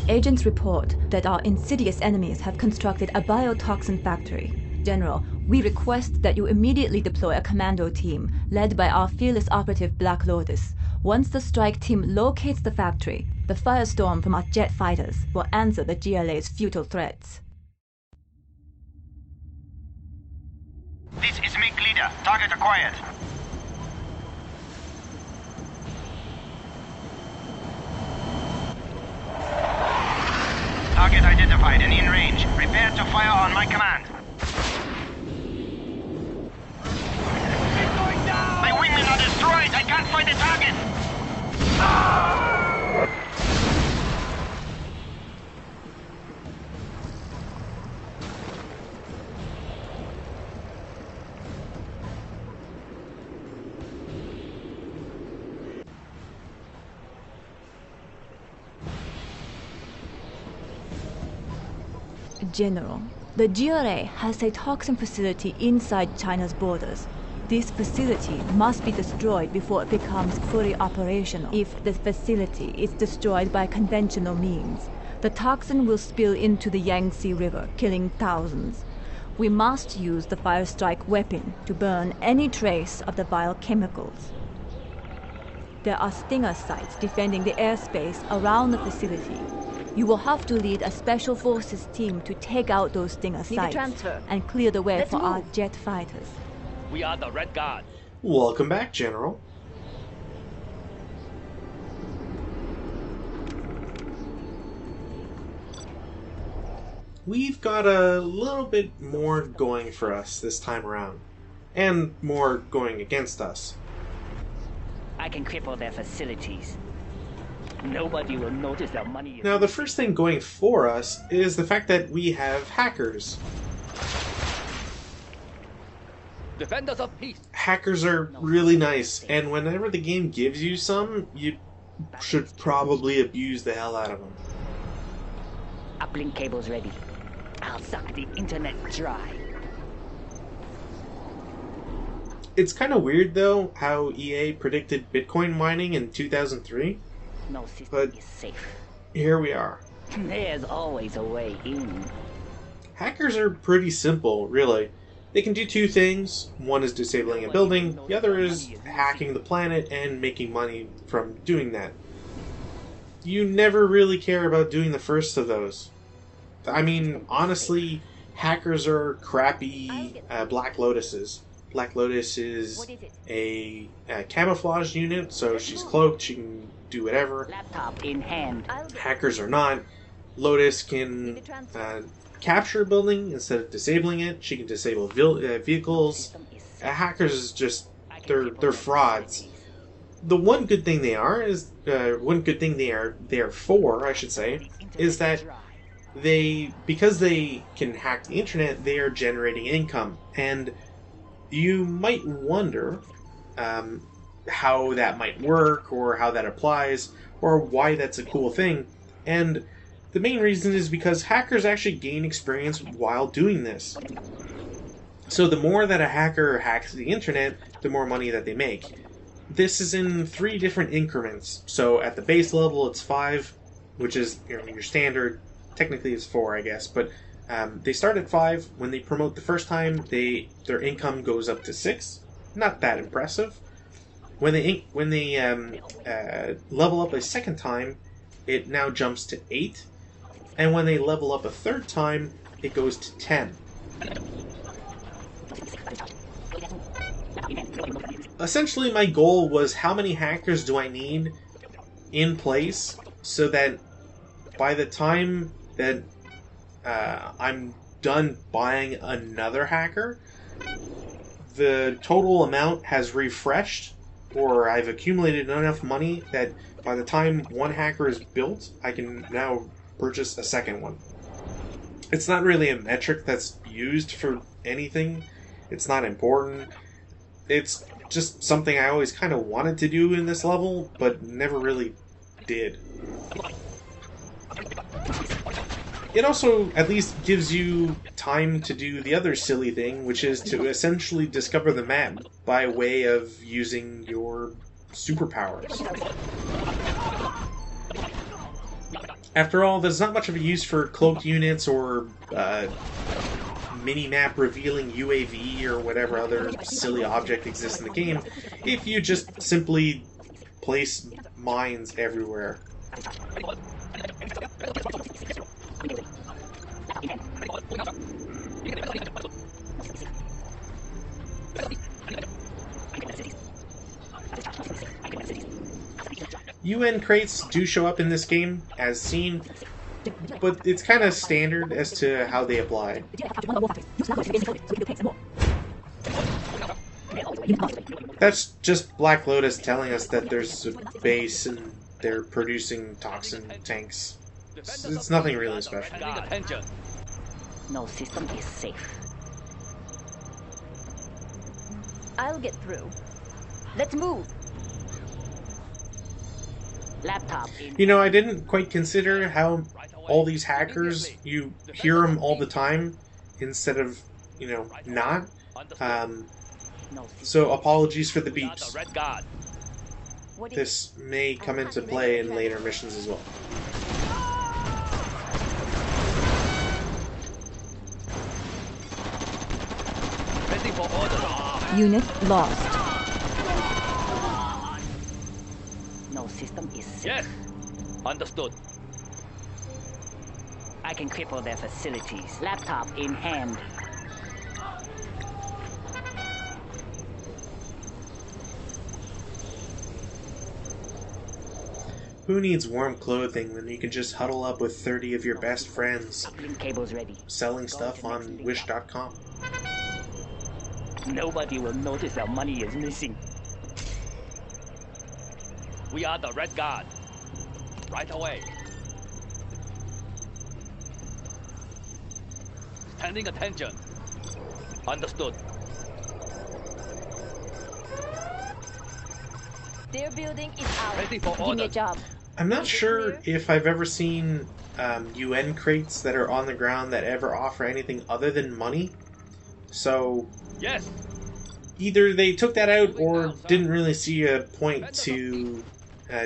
Agents report that our insidious enemies have constructed a biotoxin factory. General, we request that you immediately deploy a commando team led by our fearless operative Black Lotus. Once the strike team locates the factory, the firestorm from our jet fighters will answer the GLA's futile threats. This is MiG Leader. Target acquired. Target identified and in range. Prepare to fire on my command. My wingmen are destroyed. I can't find the target. General, the GRA has a toxin facility inside China's borders. This facility must be destroyed before it becomes fully operational. If the facility is destroyed by conventional means, the toxin will spill into the Yangtze River, killing thousands. We must use the fire strike weapon to burn any trace of the vile chemicals. There are stinger sites defending the airspace around the facility. You will have to lead a special forces team to take out those stinger sites and clear the way for our jet fighters. We are the Red Guard. Welcome back, General. We've got a little bit more going for us this time around, and more going against us. I can cripple their facilities. Nobody will notice their money. Now, the first thing going for us is the fact that we have hackers. Defenders of peace. Hackers are really nice, and whenever the game gives you some, you should probably abuse the hell out of them. Uplink cables ready. I'll suck the internet dry. It's kind of weird, though, how EA predicted Bitcoin mining in 2003. No system But is safe. here we are. There's always a way in. Hackers are pretty simple, really. They can do two things. One is disabling a building, the other is hacking the planet and making money from doing that. You never really care about doing the first of those. I mean, honestly, hackers are crappy Black Lotuses. Black Lotus is a camouflage unit, so she's cloaked, she can do whatever. Laptop in hand. Hackers are not. Lotus can capture a building instead of disabling it. She can disable vehicles. Hackers is just they're frauds. The one good thing they are is one good thing they are there for, I should say, is that because they can hack the internet, they are generating income. And you might wonder how that might work, or how that applies, or why that's a cool thing. And the main reason is because hackers actually gain experience while doing this. So the more that a hacker hacks the internet, the more money that they make. This is in 3 different increments. So at the base level, it's 5, which is your standard. Technically, it's 4, I guess, but they start at 5. When they promote the first time, their income goes up to 6. Not that impressive. When they level up a second time, it now jumps to 8. And when they level up a third time, it goes to 10. Essentially, my goal was how many hackers do I need in place so that by the time that I'm done buying another hacker, the total amount has refreshed, or I've accumulated enough money that by the time one hacker is built, I can now purchase a second one. It's not really a metric that's used for anything. It's not important. It's just something I always kind of wanted to do in this level, but never really did. It also at least gives you time to do the other silly thing, which is to essentially discover the map by way of using your superpowers. After all, there's not much of a use for cloaked units or mini-map revealing UAV or whatever other silly object exists in the game if you just simply place mines everywhere. UN crates do show up in this game, as seen, but it's kind of standard as to how they apply. That's just Black Lotus telling us that there's a base and they're producing toxin tanks. It's nothing really special. No system is safe. I'll get through. Let's move. Laptop in. You know, I didn't quite consider how all these hackers, you hear them all the time instead of, you know, not. So apologies for the beeps. This may come into play in later missions as well. Ready for order. Unit lost. No system is safe. Yes. Understood. I can cripple their facilities. Laptop in hand. Who needs warm clothing when you can just huddle up with 30 of your best friends Uplink cables ready. selling stuff on wish.com? Nobody will notice our money is missing. We are the Red Guard. Right away. Standing attention. Understood. Their building is out. Ready for Give me a order. job. I'm not sure if I've ever seen UN crates that are on the ground that ever offer anything other than money. So Yes. either they took that out or didn't really see a point to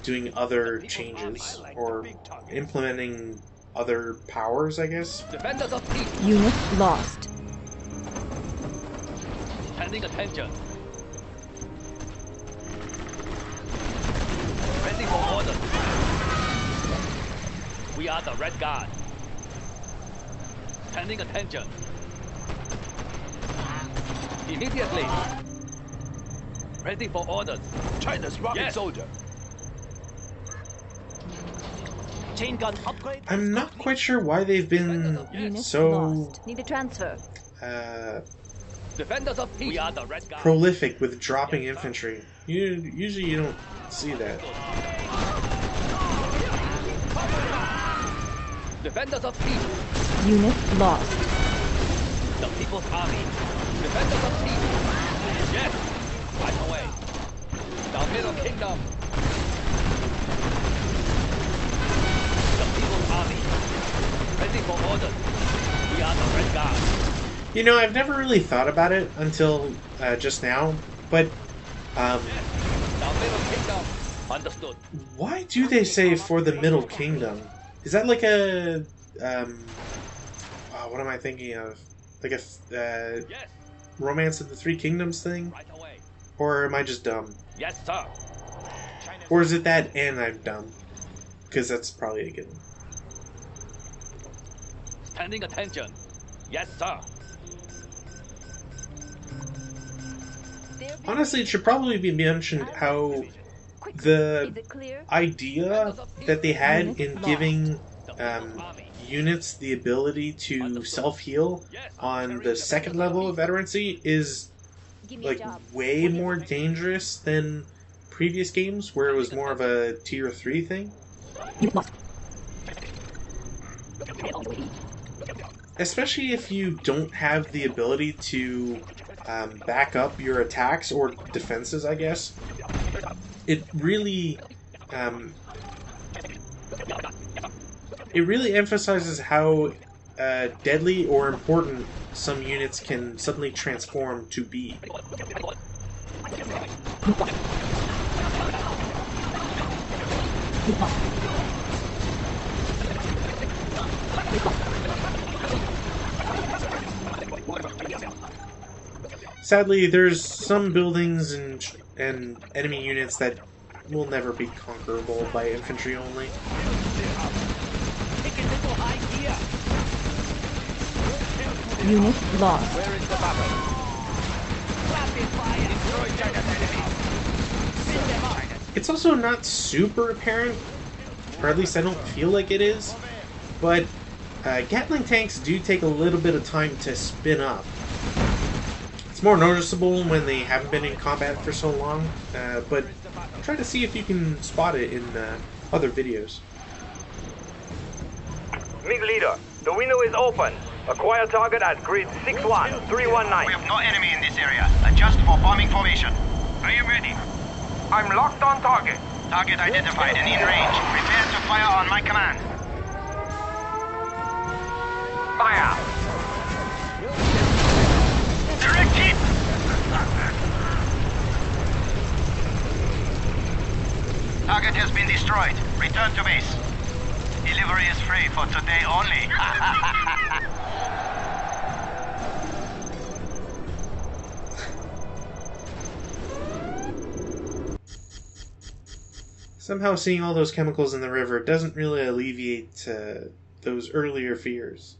doing other changes or implementing other powers, I guess. Defenders of peace. Unit lost. Standing attention. Ready for order. We are the Red Guard. Standing attention. Immediately. Ready for orders. China's rocket soldier. Chain gun upgrade. I'm not quite sure why they've been Unit so lost. Need a transfer. Defenders of peace. We are the Red Guard. prolific with dropping infantry. Usually you don't see that. Defenders of peace. Unit lost. The People's Army. Defenders of peace. Yes. Right away. The Middle Kingdom. The People's Army. Ready for orders. We are the Red Guard. You know, I've never really thought about it until just now, but The Middle Kingdom. Understood. why do they say for the Middle Kingdom? Is that like a what am I thinking of? Like a Yes. Romance of the Three Kingdoms thing? Right away. Or am I just dumb? Yes, sir. Or is it that and I'm dumb? Because that's probably a good one. Standing attention. Yes, sir. Honestly, it should probably be mentioned how the Is it clear? idea that they had in giving The People's Army. units the ability to self-heal on the second level of veterancy is Give me a like job. way more dangerous than previous games where it was more of a tier 3 thing. Especially if you don't have the ability to back up your attacks or defenses, I guess. It really emphasizes how deadly or important some units can suddenly transform to be. Sadly, there's some buildings and enemy units that will never be conquerable by infantry only. Take a little high here. Unit lost. Where is the battle? Rapid fire. Destroy China's enemies. Spin them up. It's also not super apparent, or at least I don't feel like it is, but Gatling tanks do take a little bit of time to spin up. It's more noticeable when they haven't been in combat for so long, but try to see if you can spot it in other videos. MiG leader, the window is open. Acquire target at grid 61319. We have no enemy in this area. Adjust for bombing formation. Are you ready? I'm locked on target. Target identified and in range. Prepare to fire on my command. Fire! Direct hit! Target has been destroyed. Return to base. Delivery is free for today only. Somehow seeing all those chemicals in the river doesn't really alleviate those earlier fears.